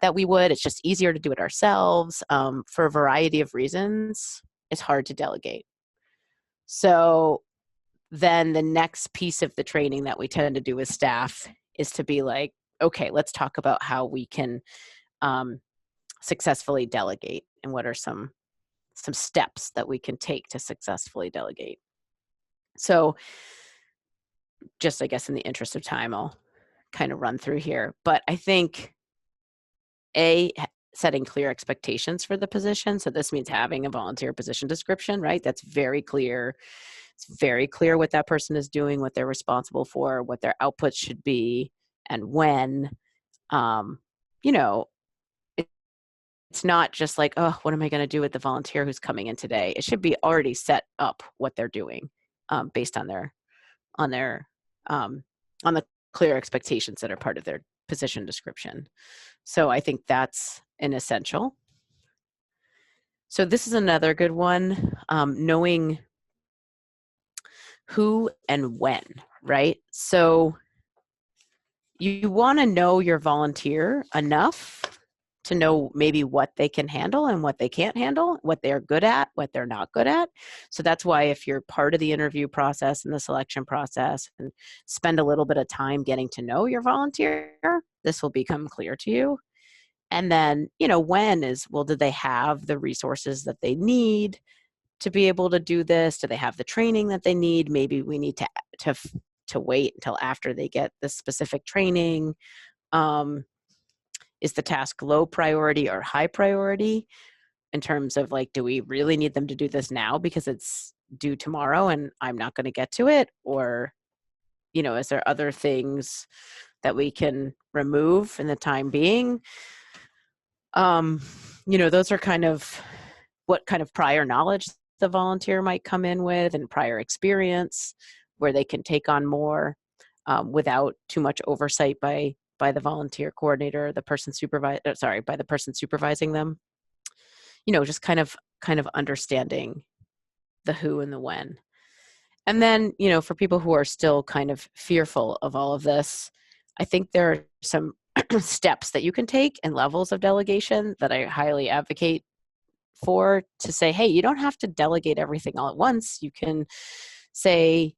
[SPEAKER 2] that we would. It's just easier to do it ourselves. For a variety of reasons, it's hard to delegate. So then the next piece of the training that we tend to do with staff is to be like, okay, let's talk about how we can successfully delegate and what are some steps that we can take to successfully delegate. So just, I guess, in the interest of time, I'll kind of run through here. But I think setting clear expectations for the position. So this means having a volunteer position description, right? That's very clear. It's very clear what that person is doing, what they're responsible for, what their outputs should be, and when. It's not just like, oh, what am I going to do with the volunteer who's coming in today? It should be already set up what they're doing based on the clear expectations that are part of their position description. So I think that's an essential. So this is another good one, knowing who and when, right? So you want to know your volunteer enough to know maybe what they can handle and what they can't handle, what they're good at, what they're not good at. So that's why if you're part of the interview process and the selection process and spend a little bit of time getting to know your volunteer, this will become clear to you. And then, when is, well, do they have the resources that they need to be able to do this? Do they have the training that they need? Maybe we need to wait until after they get the specific training. Is the task low priority or high priority in terms of like, do we really need them to do this now because it's due tomorrow and I'm not going to get to it? Or, is there other things that we can remove in the time being? Those are kind of what kind of prior knowledge the volunteer might come in with and prior experience where they can take on more without too much oversight by the volunteer coordinator, by the person supervising them. Just kind of understanding the who and the when. And then, for people who are still kind of fearful of all of this, I think there are some steps that you can take and levels of delegation that I highly advocate for, to say, hey, you don't have to delegate everything all at once. You can say,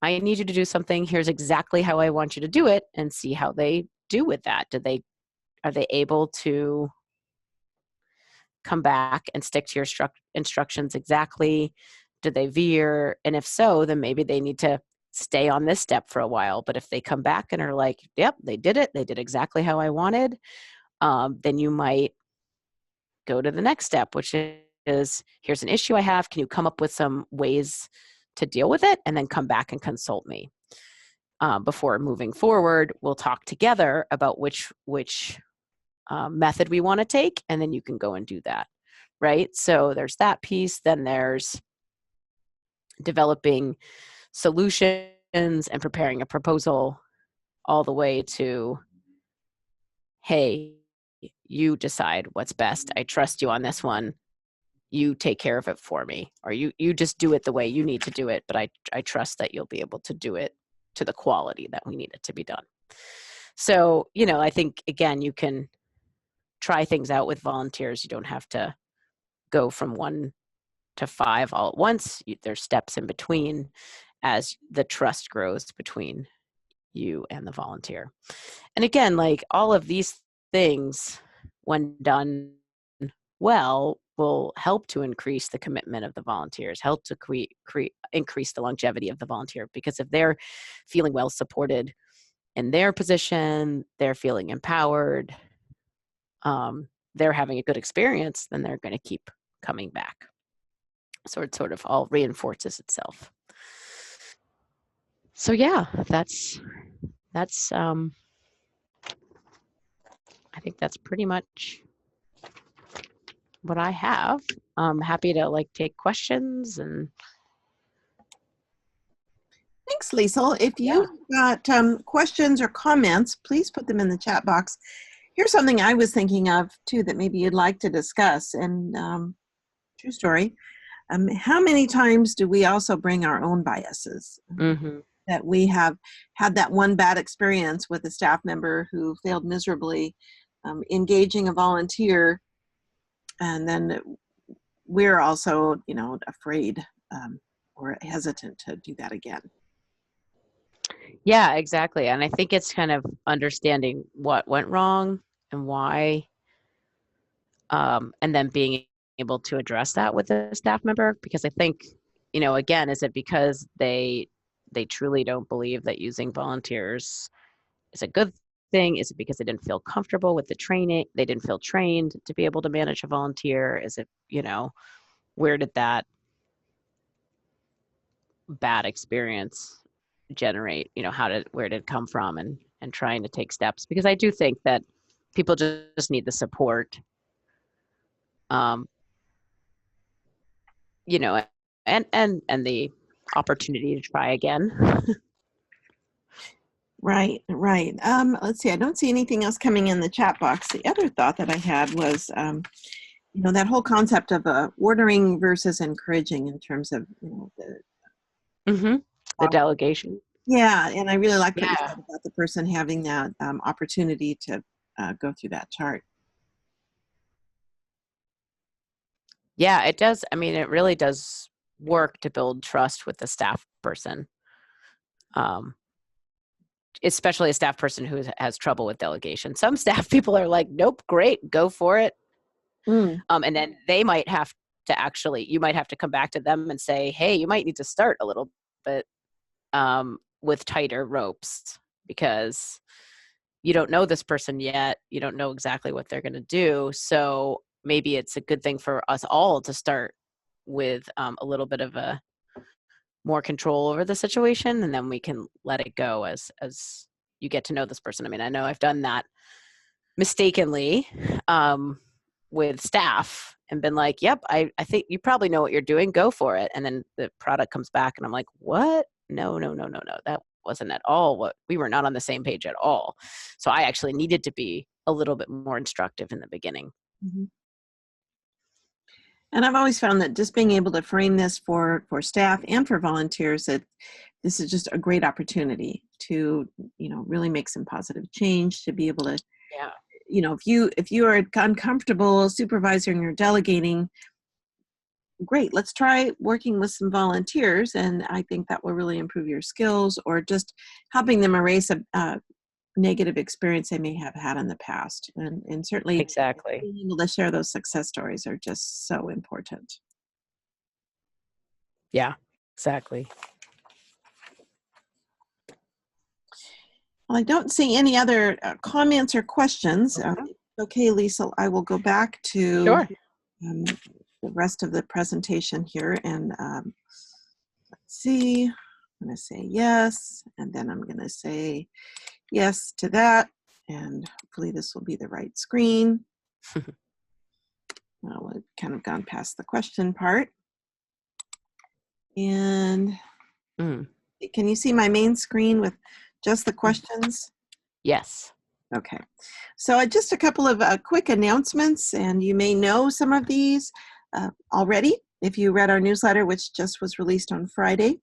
[SPEAKER 2] I need you to do something. Here's exactly how I want you to do it, and see how they do with that. Are they able to come back and stick to your instructions exactly? Do they veer? And if so, then maybe they need to stay on this step for a while. But if they come back and are like, yep, they did it. They did exactly how I wanted. Then you might go to the next step, which is, here's an issue I have. Can you come up with some ways to deal with it? And then come back and consult me. Before moving forward, we'll talk together about which method we want to take, and then you can go and do that, right? So there's that piece. Then there's developing solutions and preparing a proposal, all the way to, hey, you decide what's best. I trust you on this one. You take care of it for me, or you just do it the way you need to do it, but I trust that you'll be able to do it to the quality that we need it to be done. So, I think, again, you can try things out with volunteers. You don't have to go from 1 to 5 all at once. There's steps in between as the trust grows between you and the volunteer. And again, like, all of these things, when done well, will help to increase the commitment of the volunteers, help to increase the longevity of the volunteer, because if they're feeling well supported in their position, they're feeling empowered, they're having a good experience, then they're going to keep coming back. So it sort of all reinforces itself. So yeah, that's I think that's pretty much what I have. I'm happy to take questions. And
[SPEAKER 1] Thanks, Liesl. If you've got questions or comments, please put them in the chat box. Here's something I was thinking of too that maybe you'd like to discuss. And true story. How many times do we also bring our own biases?
[SPEAKER 2] Mm-hmm.
[SPEAKER 1] That we have had that one bad experience with a staff member who failed miserably engaging a volunteer, and then we're also, afraid or hesitant to do that again.
[SPEAKER 2] Yeah, exactly. And I think it's kind of understanding what went wrong and why, and then being able to address that with a staff member. Because I think, again, is it because they truly don't believe that using volunteers is a good thing? Is it because they didn't feel comfortable with the training? They didn't feel trained to be able to manage a volunteer? Is it, where did that bad experience generate? Where did it come from? And trying to take steps, because I do think that people just need the support, and the opportunity to try again.
[SPEAKER 1] Right. Let's see. I don't see anything else coming in the chat box. The other thought that I had was, that whole concept of ordering versus encouraging in terms of,
[SPEAKER 2] The delegation.
[SPEAKER 1] Yeah, and I really like what you
[SPEAKER 2] Yeah.
[SPEAKER 1] said about the person having that opportunity to go through that chart.
[SPEAKER 2] Yeah, it does. I mean, it really does work to build trust with the staff person. Especially a staff person who has trouble with delegation. Some staff people are like, nope, great, go for it. And then they might have to you might have to come back to them and say, hey, you might need to start a little bit with tighter ropes, because you don't know this person yet. You don't know exactly what they're going to do. So maybe it's a good thing for us all to start with a little bit of a more control over the situation, and then we can let it go as you get to know this person. I mean, I know I've done that mistakenly with staff and been like, yep, I think you probably know what you're doing, go for it. And then the product comes back and I'm like, what? No, that wasn't at all we were not on the same page at all. So I actually needed to be a little bit more instructive in the beginning.
[SPEAKER 1] Mm-hmm. And I've always found that just being able to frame this for staff and for volunteers, that this is just a great opportunity to, really make some positive change, to be able to, if you are uncomfortable supervising or delegating, great, let's try working with some volunteers. And I think that will really improve your skills, or just helping them erase a negative experience they may have had in the past. And certainly
[SPEAKER 2] Exactly.
[SPEAKER 1] being able to share those success stories are just so important.
[SPEAKER 2] Yeah, exactly.
[SPEAKER 1] Well, I don't see any other comments or questions. Okay, Lisa, I will go back to
[SPEAKER 2] Sure.
[SPEAKER 1] The rest of the presentation here, and let's see. I'm going to say yes, and then I'm going to say yes to that, and hopefully this will be the right screen. Well, we've kind of gone past the question part. And can you see my main screen with just the questions?
[SPEAKER 2] Yes.
[SPEAKER 1] Okay. So just a couple of quick announcements, and you may know some of these already if you read our newsletter, which just was released on Friday.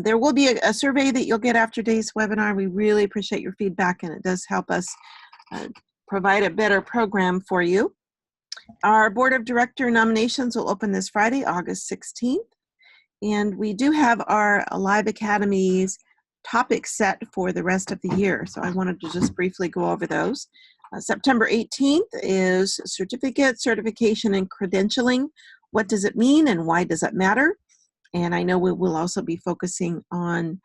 [SPEAKER 1] There will be a survey that you'll get after today's webinar. We really appreciate your feedback, and it does help us provide a better program for you. Our Board of Director nominations will open this Friday, August 16th. And we do have our Alive Academy's topics set for the rest of the year. So I wanted to just briefly go over those. September 18th is certificate, certification, and credentialing. What does it mean and why does it matter? And I know we will also be focusing on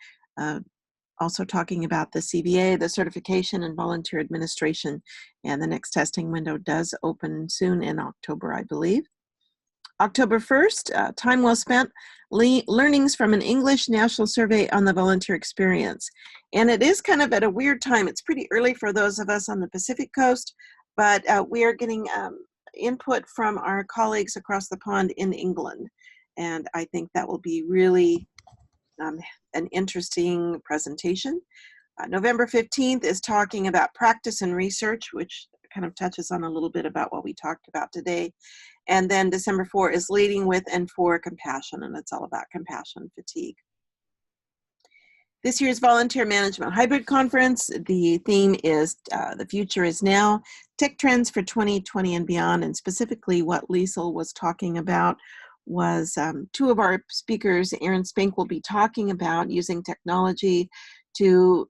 [SPEAKER 1] also talking about the CVA, the certification and volunteer administration. And the next testing window does open soon in October, I believe. October 1st, time well spent, learnings from an English national survey on the volunteer experience. And it is kind of at a weird time. It's pretty early for those of us on the Pacific Coast, but we are getting input from our colleagues across the pond in England. And I think that will be really an interesting presentation. November 15th is talking about practice and research, which kind of touches on a little bit about what we talked about today. And then December 4 is leading with and for compassion, and it's all about compassion fatigue. This year's Volunteer Management Hybrid Conference, the theme is The Future is Now, Tech Trends for 2020 and Beyond, and specifically what Liesl was talking about was two of our speakers. Aaron Spink will be talking about using technology to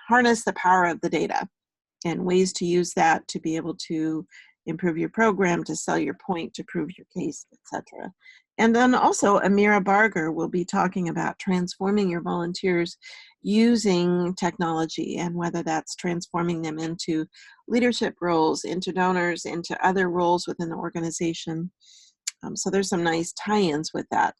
[SPEAKER 1] harness the power of the data and ways to use that to be able to improve your program, to sell your point, to prove your case, etc. And then also Amira Barger will be talking about transforming your volunteers using technology, and whether that's transforming them into leadership roles, into donors, into other roles within the organization. So there's some nice tie-ins with that.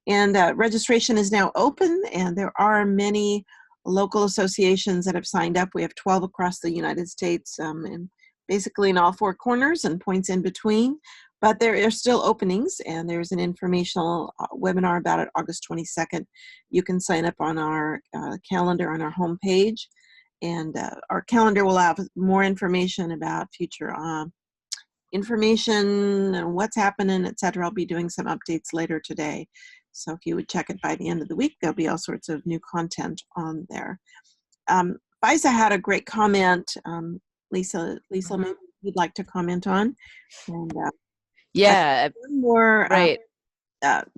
[SPEAKER 1] And registration is now open, and there are many local associations that have signed up. We have 12 across the United States, and basically in all four corners and points in between. But there are still openings, and there's an informational webinar about it August 22nd. You can sign up on our calendar on our homepage, and our calendar will have more information about future information and what's happening, etc. I'll be doing some updates later today. So if you would check it by the end of the week, there'll be all sorts of new content on there. FISA had a great comment. Lisa, maybe you'd like to comment on. And,
[SPEAKER 2] yeah,
[SPEAKER 1] one more
[SPEAKER 2] right.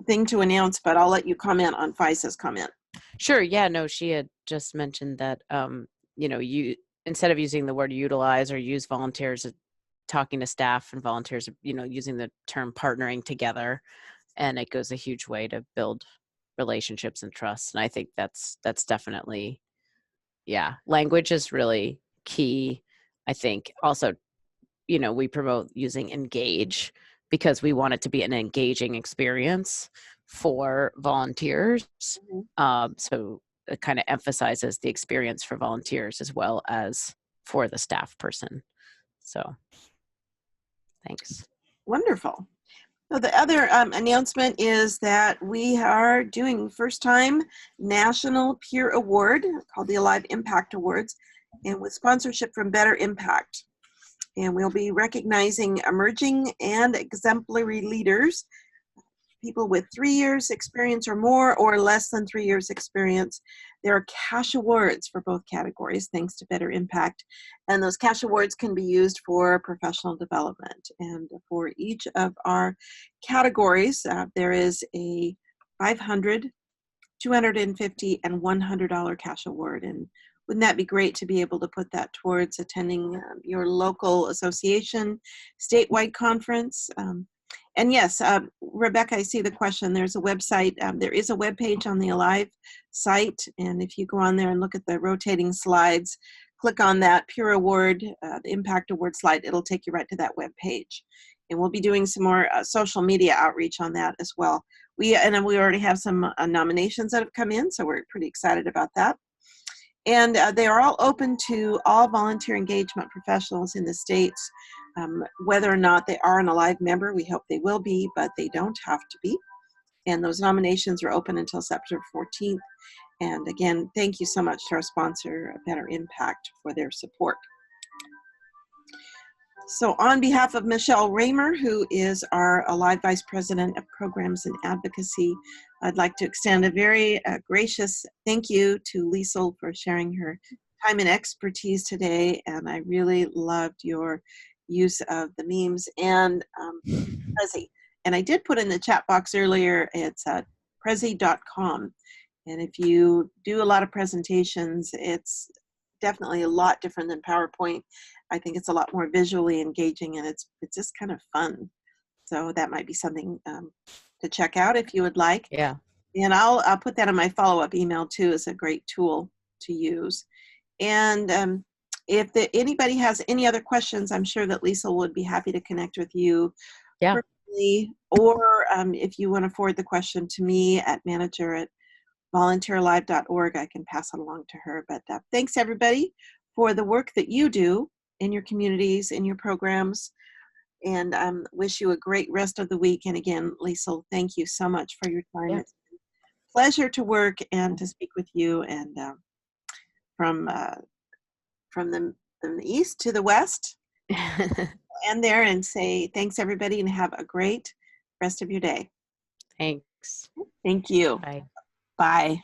[SPEAKER 1] Thing to announce, but I'll let you comment on FISA's comment.
[SPEAKER 2] Sure. Yeah. No, she had just mentioned that you instead of using the word utilize or use volunteers, talking to staff and volunteers, using the term partnering together, and it goes a huge way to build relationships and trust. And I think that's definitely, yeah, language is really key. I think also, we promote using engage because we want it to be an engaging experience for volunteers. So it kind of emphasizes the experience for volunteers as well as for the staff person. So thanks.
[SPEAKER 1] Wonderful. So the other announcement is that we are doing first time National Peer Award called the Alive Impact Awards, and with sponsorship from Better Impact. And we'll be recognizing emerging and exemplary leaders, people with 3 years experience or more, or less than 3 years experience. There are cash awards for both categories, thanks to Better Impact. And those cash awards can be used for professional development. And for each of our categories, there is a $500, $250, and $100 cash award. And wouldn't that be great to be able to put that towards attending your local association, statewide conference? And yes, Rebecca, I see the question. There's a website. There is a web page on the Alive site. And if you go on there and look at the rotating slides, click on that Peer Award, the Impact Award slide, it'll take you right to that web page. And we'll be doing some more social media outreach on that as well. We already have some nominations that have come in, so we're pretty excited about that. And they are all open to all volunteer engagement professionals in the States, whether or not they are an Alive member. We hope they will be, but they don't have to be. And those nominations are open until September 14th. And again, thank you so much to our sponsor, Better Impact, for their support. So on behalf of Michelle Raymer, who is our Alive Vice President of Programs and Advocacy, I'd like to extend a very gracious thank you to Liesl for sharing her time and expertise today. And I really loved your use of the memes and Prezi. And I did put in the chat box earlier, it's Prezi.com. And if you do a lot of presentations, it's definitely a lot different than PowerPoint. I think it's a lot more visually engaging, and it's just kind of fun. So that might be something to check out if you would like.
[SPEAKER 2] Yeah.
[SPEAKER 1] And I'll put that in my follow-up email too. It's a great tool to use. And if anybody has any other questions, I'm sure that Liesl would be happy to connect with you personally, or if you want to forward the question to me at manager@volunteeralive.org, I can pass it along to her. But thanks everybody for the work that you do in your communities, in your programs, and wish you a great rest of the week. And again, Liesl, thank you so much for your time.
[SPEAKER 2] Yeah.
[SPEAKER 1] It's been a pleasure to work and to speak with you, and from the east to the west, end there and say thanks, everybody, and have a great rest of your day.
[SPEAKER 2] Thanks.
[SPEAKER 1] Thank you.
[SPEAKER 2] Bye.
[SPEAKER 1] Bye.